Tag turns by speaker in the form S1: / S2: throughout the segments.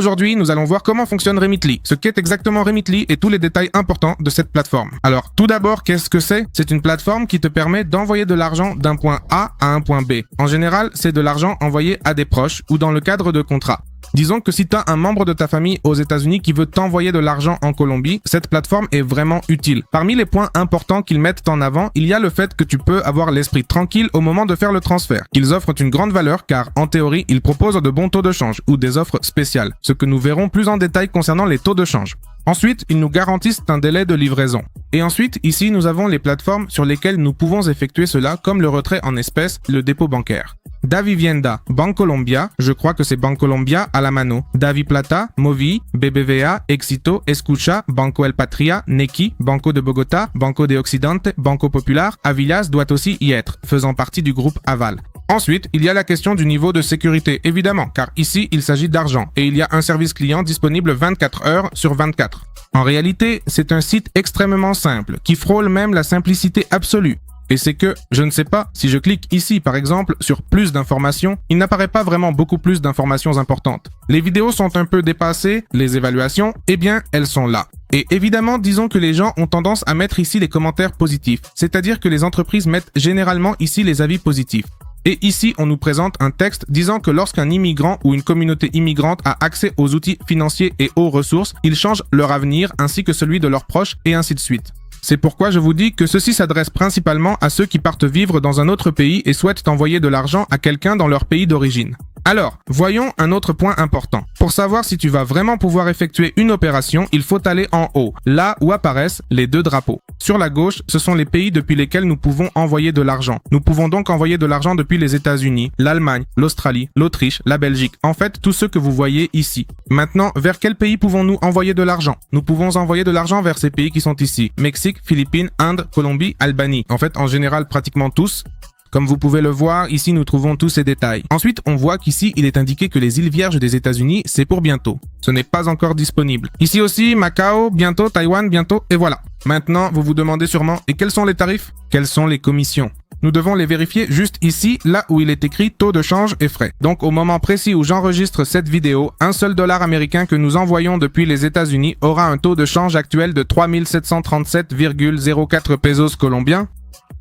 S1: Aujourd'hui, nous allons voir comment fonctionne Remitly, ce qu'est exactement Remitly et tous les détails importants de cette plateforme. Alors, tout d'abord, qu'est-ce que c'est? C'est une plateforme qui te permet d'envoyer de l'argent d'un point A à un point B. En général, c'est de l'argent envoyé à des proches ou dans le cadre de contrats. Disons que si tu as un membre de ta famille aux États-Unis qui veut t'envoyer de l'argent en Colombie, cette plateforme est vraiment utile. Parmi les points importants qu'ils mettent en avant, il y a le fait que tu peux avoir l'esprit tranquille au moment de faire le transfert. Ils offrent une grande valeur car, en théorie, ils proposent de bons taux de change ou des offres spéciales, ce que nous verrons plus en détail concernant les taux de change. Ensuite, ils nous garantissent un délai de livraison. Et ensuite, ici, nous avons les plateformes sur lesquelles nous pouvons effectuer cela, comme le retrait en espèces, le dépôt bancaire. Davivienda, Bancolombia, je crois que c'est Bancolombia à la mano. Daviplata, Movi, BBVA, Éxito, Escucha, Banco El Patria, Nequi, Banco de Bogota, Banco de Occidente, Banco Popular, Avillas doit aussi y être, faisant partie du groupe Aval. Ensuite, il y a la question du niveau de sécurité, évidemment, car ici, il s'agit d'argent et il y a un service client disponible 24 heures sur 24. En réalité, c'est un site extrêmement simple, qui frôle même la simplicité absolue. Et c'est que, je ne sais pas, si je clique ici par exemple sur plus d'informations, il n'apparaît pas vraiment beaucoup plus d'informations importantes. Les vidéos sont un peu dépassées, les évaluations, eh bien, elles sont là. Et évidemment, disons que les gens ont tendance à mettre ici les commentaires positifs, c'est-à-dire que les entreprises mettent généralement ici les avis positifs. Et ici, on nous présente un texte disant que lorsqu'un immigrant ou une communauté immigrante a accès aux outils financiers et aux ressources, ils changent leur avenir ainsi que celui de leurs proches et ainsi de suite. C'est pourquoi je vous dis que ceci s'adresse principalement à ceux qui partent vivre dans un autre pays et souhaitent envoyer de l'argent à quelqu'un dans leur pays d'origine. Alors, voyons un autre point important. Pour savoir si tu vas vraiment pouvoir effectuer une opération, il faut aller en haut, là où apparaissent les deux drapeaux. Sur la gauche, ce sont les pays depuis lesquels nous pouvons envoyer de l'argent. Nous pouvons donc envoyer de l'argent depuis les États-Unis, l'Allemagne, l'Australie, l'Autriche, la Belgique. En fait, tous ceux que vous voyez ici. Maintenant, vers quel pays pouvons-nous envoyer de l'argent? Nous pouvons envoyer de l'argent vers ces pays qui sont ici. Mexique, Philippines, Inde, Colombie, Albanie. En fait, en général, pratiquement tous. Comme vous pouvez le voir, ici nous trouvons tous ces détails. Ensuite, on voit qu'ici, il est indiqué que les îles Vierges des États-Unis, c'est pour bientôt. Ce n'est pas encore disponible. Ici aussi, Macao, bientôt, Taïwan, bientôt, et voilà. Maintenant, vous vous demandez sûrement, et quels sont les tarifs? Quelles sont les commissions? Nous devons les vérifier juste ici, là où il est écrit taux de change et frais. Donc, au moment précis où j'enregistre cette vidéo, un seul dollar américain que nous envoyons depuis les États-Unis aura un taux de change actuel de 3737,04 pesos colombiens,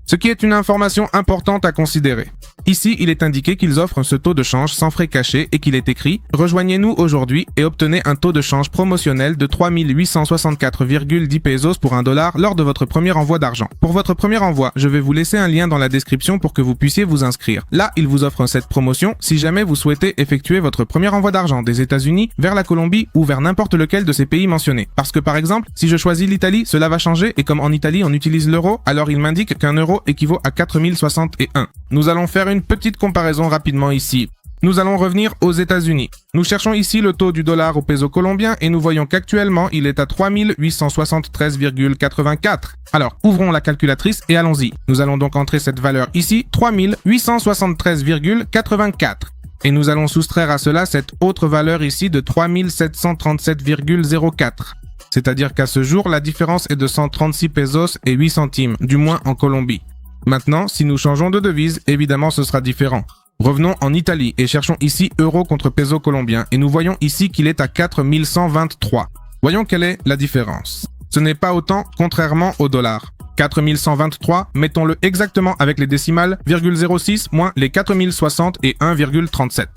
S1: ce qui est une information importante à considérer. Ici, il est indiqué qu'ils offrent ce taux de change sans frais cachés et qu'il est écrit « Rejoignez-nous aujourd'hui et obtenez un taux de change promotionnel de 3864,10 pesos pour $1 lors de votre premier envoi d'argent. » Pour votre premier envoi, je vais vous laisser un lien dans la description pour que vous puissiez vous inscrire. Là, ils vous offrent cette promotion si jamais vous souhaitez effectuer votre premier envoi d'argent des États-Unis vers la Colombie ou vers n'importe lequel de ces pays mentionnés. Parce que par exemple, si je choisis l'Italie, cela va changer et comme en Italie on utilise l'euro, alors il m'indique qu'un euro équivaut à 4061. Nous allons faire une petite comparaison rapidement ici. Nous allons revenir aux États-Unis. Nous cherchons ici le taux du dollar au peso colombien et nous voyons qu'actuellement il est à 3873,84. Alors, ouvrons la calculatrice et allons-y. Nous allons donc entrer cette valeur ici, 3873,84. Et nous allons soustraire à cela cette autre valeur ici de 3737,04. C'est-à-dire qu'à ce jour, la différence est de 136 pesos et 8 centimes, du moins en Colombie. Maintenant, si nous changeons de devise, évidemment ce sera différent. Revenons en Italie et cherchons ici euro contre peso colombien et nous voyons ici qu'il est à 4123. Voyons quelle est la différence. Ce n'est pas autant contrairement au dollar. 4123, mettons-le exactement avec les décimales, 0,06 moins les 4060 et 1,37.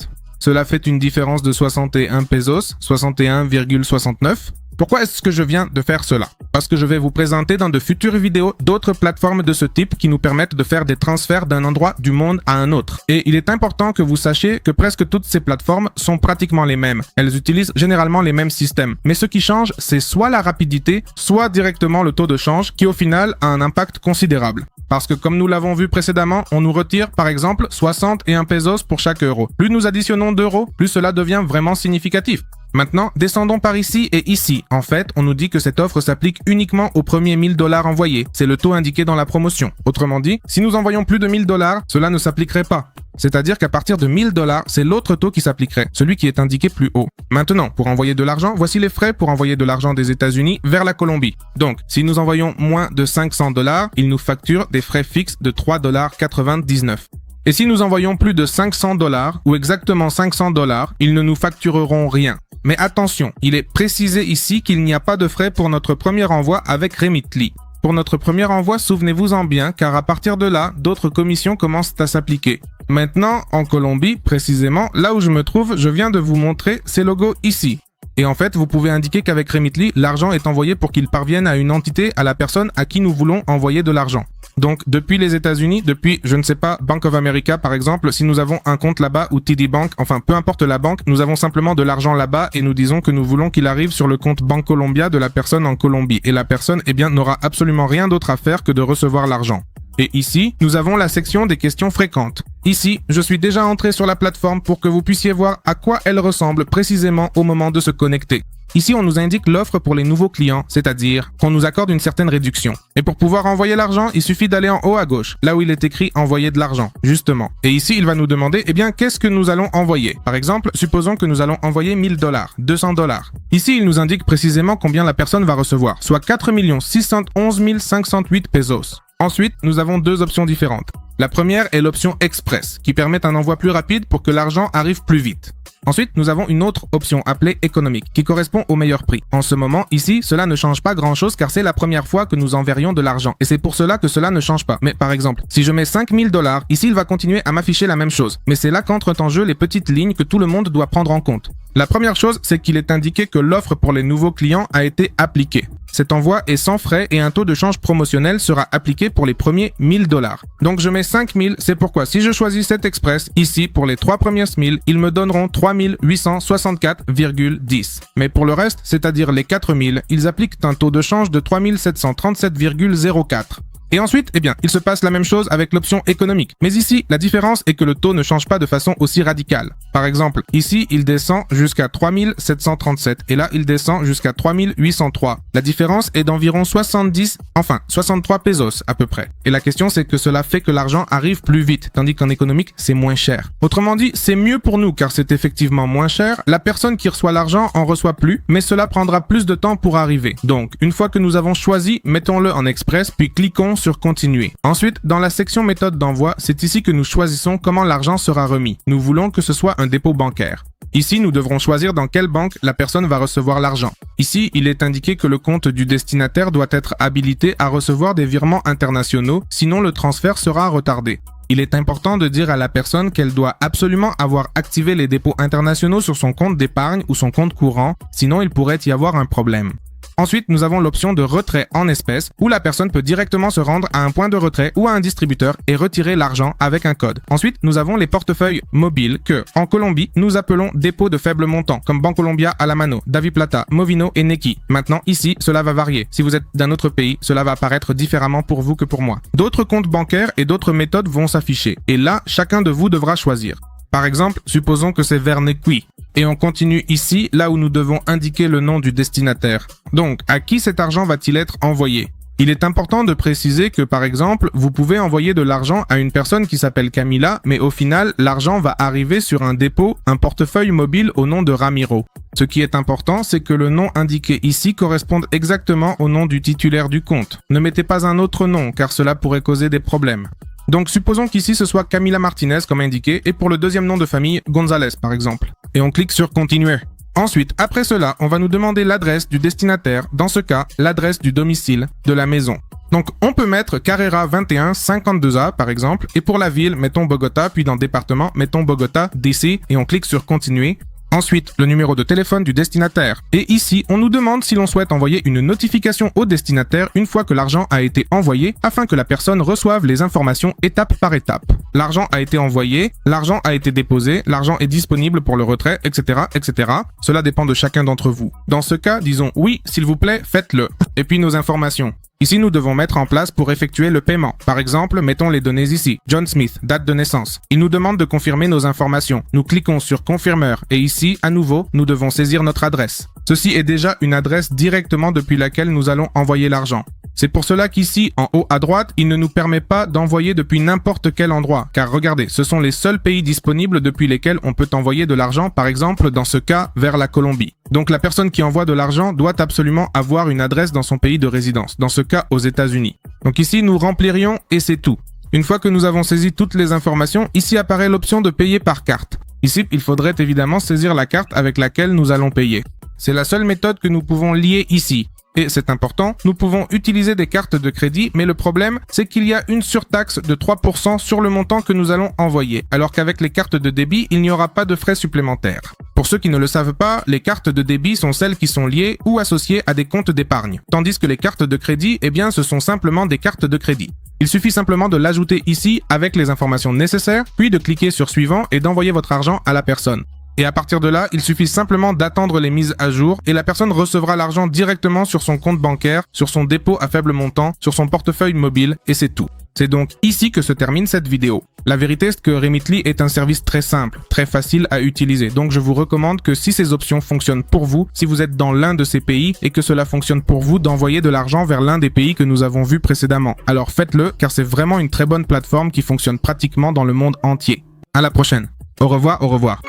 S1: Cela fait une différence de 61 pesos, 61,69. Pourquoi est-ce que je viens de faire cela? Parce que je vais vous présenter dans de futures vidéos d'autres plateformes de ce type qui nous permettent de faire des transferts d'un endroit du monde à un autre. Et il est important que vous sachiez que presque toutes ces plateformes sont pratiquement les mêmes. Elles utilisent généralement les mêmes systèmes. Mais ce qui change, c'est soit la rapidité, soit directement le taux de change qui au final a un impact considérable. Parce que comme nous l'avons vu précédemment, on nous retire par exemple 61 pesos pour chaque euro. Plus nous additionnons d'euros, plus cela devient vraiment significatif. Maintenant, descendons par ici et ici. En fait, on nous dit que cette offre s'applique uniquement aux premiers $1000 envoyés. C'est le taux indiqué dans la promotion. Autrement dit, si nous envoyons plus de $1000, cela ne s'appliquerait pas. C'est-à-dire qu'à partir de $1000, c'est l'autre taux qui s'appliquerait, celui qui est indiqué plus haut. Maintenant, pour envoyer de l'argent, voici les frais pour envoyer de l'argent des États-Unis vers la Colombie. Donc, si nous envoyons moins de $500, ils nous facturent des frais fixes de $3,99. Et si nous envoyons plus de 500 $, ou exactement 500 $, ils ne nous factureront rien. Mais attention, il est précisé ici qu'il n'y a pas de frais pour notre premier envoi avec Remitly. Pour notre premier envoi, souvenez-vous-en bien, car à partir de là, d'autres commissions commencent à s'appliquer. Maintenant, en Colombie, précisément, là où je me trouve, je viens de vous montrer ces logos ici. Et en fait, vous pouvez indiquer qu'avec Remitly, l'argent est envoyé pour qu'il parvienne à une entité, à la personne à qui nous voulons envoyer de l'argent. Donc, depuis les États-Unis, depuis, je ne sais pas, Bank of America par exemple, si nous avons un compte là-bas ou TD Bank, enfin peu importe la banque, nous avons simplement de l'argent là-bas et nous disons que nous voulons qu'il arrive sur le compte Bancolombia de la personne en Colombie. Et la personne, eh bien, n'aura absolument rien d'autre à faire que de recevoir l'argent. Et ici, nous avons la section des questions fréquentes. Ici, je suis déjà entré sur la plateforme pour que vous puissiez voir à quoi elle ressemble précisément au moment de se connecter. Ici, on nous indique l'offre pour les nouveaux clients, c'est-à-dire qu'on nous accorde une certaine réduction. Et pour pouvoir envoyer l'argent, il suffit d'aller en haut à gauche, là où il est écrit « Envoyer de l'argent », justement. Et ici, il va nous demander, eh bien, qu'est-ce que nous allons envoyer? Par exemple, supposons que nous allons envoyer 1000 $, 200 $. Ici, il nous indique précisément combien la personne va recevoir, soit 4 611 508 pesos. Ensuite, nous avons deux options différentes. La première est l'option Express, qui permet un envoi plus rapide pour que l'argent arrive plus vite. Ensuite, nous avons une autre option appelée économique, qui correspond au meilleur prix. En ce moment, ici, cela ne change pas grand-chose car c'est la première fois que nous enverrions de l'argent. Et c'est pour cela que cela ne change pas. Mais par exemple, si je mets 5000 $, ici, il va continuer à m'afficher la même chose. Mais c'est là qu'entrent en jeu les petites lignes que tout le monde doit prendre en compte. La première chose, c'est qu'il est indiqué que l'offre pour les nouveaux clients a été appliquée. Cet envoi est sans frais et un taux de change promotionnel sera appliqué pour les premiers 1000 $. Donc je mets 5000, c'est pourquoi si je choisis cet express, ici pour les 3 premières 1000, ils me donneront 3864,10. Mais pour le reste, c'est-à-dire les 4000, ils appliquent un taux de change de 3737,04. Et ensuite, eh bien, il se passe la même chose avec l'option économique. Mais ici, la différence est que le taux ne change pas de façon aussi radicale. Par exemple, ici, il descend jusqu'à 3737 et là, il descend jusqu'à 3803. La différence est d'environ 63 pesos à peu près. Et la question, c'est que cela fait que l'argent arrive plus vite, tandis qu'en économique, c'est moins cher. Autrement dit, c'est mieux pour nous car c'est effectivement moins cher. La personne qui reçoit l'argent en reçoit plus, mais cela prendra plus de temps pour arriver. Donc, une fois que nous avons choisi, mettons-le en express, puis cliquons sur continuer. Ensuite, dans la section méthode d'envoi, c'est ici que nous choisissons comment l'argent sera remis. Nous voulons que ce soit un dépôt bancaire. Ici, nous devrons choisir dans quelle banque la personne va recevoir l'argent. Ici, il est indiqué que le compte du destinataire doit être habilité à recevoir des virements internationaux, sinon le transfert sera retardé. Il est important de dire à la personne qu'elle doit absolument avoir activé les dépôts internationaux sur son compte d'épargne ou son compte courant, sinon il pourrait y avoir un problème. Ensuite, nous avons l'option de retrait en espèces où la personne peut directement se rendre à un point de retrait ou à un distributeur et retirer l'argent avec un code. Ensuite, nous avons les portefeuilles mobiles que, en Colombie, nous appelons dépôts de faible montant comme Bancolombia à la mano, Daviplata, Movino et Nequi. Maintenant, ici, cela va varier. Si vous êtes d'un autre pays, cela va apparaître différemment pour vous que pour moi. D'autres comptes bancaires et d'autres méthodes vont s'afficher. Et là, chacun de vous devra choisir. Par exemple, supposons que c'est vers Nequi. Et on continue ici, là où nous devons indiquer le nom du destinataire. Donc, à qui cet argent va-t-il être envoyé? Il est important de préciser que, par exemple, vous pouvez envoyer de l'argent à une personne qui s'appelle Camila, mais au final, l'argent va arriver sur un dépôt, un portefeuille mobile au nom de Ramiro. Ce qui est important, c'est que le nom indiqué ici corresponde exactement au nom du titulaire du compte. Ne mettez pas un autre nom, car cela pourrait causer des problèmes. Donc supposons qu'ici ce soit Camila Martinez comme indiqué et pour le deuxième nom de famille Gonzalez par exemple. Et on clique sur continuer. Ensuite, après cela, on va nous demander l'adresse du destinataire, dans ce cas, l'adresse du domicile de la maison. Donc on peut mettre Carrera 21 52A par exemple et pour la ville, mettons Bogota, puis dans le département, mettons Bogota DC et on clique sur continuer. Ensuite, le numéro de téléphone du destinataire. Et ici, on nous demande si l'on souhaite envoyer une notification au destinataire une fois que l'argent a été envoyé afin que la personne reçoive les informations étape par étape. L'argent a été envoyé, l'argent a été déposé, l'argent est disponible pour le retrait, etc., etc. Cela dépend de chacun d'entre vous. Dans ce cas, disons oui, s'il vous plaît, faites-le. Et puis nos informations. Ici, nous devons mettre en place pour effectuer le paiement. Par exemple, mettons les données ici. John Smith, date de naissance. Il nous demande de confirmer nos informations. Nous cliquons sur confirmeur et ici, à nouveau, nous devons saisir notre adresse. Ceci est déjà une adresse directement depuis laquelle nous allons envoyer l'argent. C'est pour cela qu'ici, en haut à droite, il ne nous permet pas d'envoyer depuis n'importe quel endroit. Car regardez, ce sont les seuls pays disponibles depuis lesquels on peut envoyer de l'argent, par exemple, dans ce cas, vers la Colombie. Donc la personne qui envoie de l'argent doit absolument avoir une adresse dans son pays de résidence, dans ce cas aux États-Unis. Donc ici, nous remplirions et c'est tout. Une fois que nous avons saisi toutes les informations, ici apparaît l'option de payer par carte. Ici, il faudrait évidemment saisir la carte avec laquelle nous allons payer. C'est la seule méthode que nous pouvons lier ici. Et c'est important, nous pouvons utiliser des cartes de crédit, mais le problème, c'est qu'il y a une surtaxe de 3% sur le montant que nous allons envoyer, alors qu'avec les cartes de débit, il n'y aura pas de frais supplémentaires. Pour ceux qui ne le savent pas, les cartes de débit sont celles qui sont liées ou associées à des comptes d'épargne, tandis que les cartes de crédit, eh bien, ce sont simplement des cartes de crédit. Il suffit simplement de l'ajouter ici avec les informations nécessaires, puis de cliquer sur suivant et d'envoyer votre argent à la personne. Et à partir de là, il suffit simplement d'attendre les mises à jour et la personne recevra l'argent directement sur son compte bancaire, sur son dépôt à faible montant, sur son portefeuille mobile et c'est tout. C'est donc ici que se termine cette vidéo. La vérité est que Remitly est un service très simple, très facile à utiliser. Donc je vous recommande que si ces options fonctionnent pour vous, si vous êtes dans l'un de ces pays et que cela fonctionne pour vous, d'envoyer de l'argent vers l'un des pays que nous avons vus précédemment. Alors faites-le car c'est vraiment une très bonne plateforme qui fonctionne pratiquement dans le monde entier. À la prochaine. Au revoir, au revoir.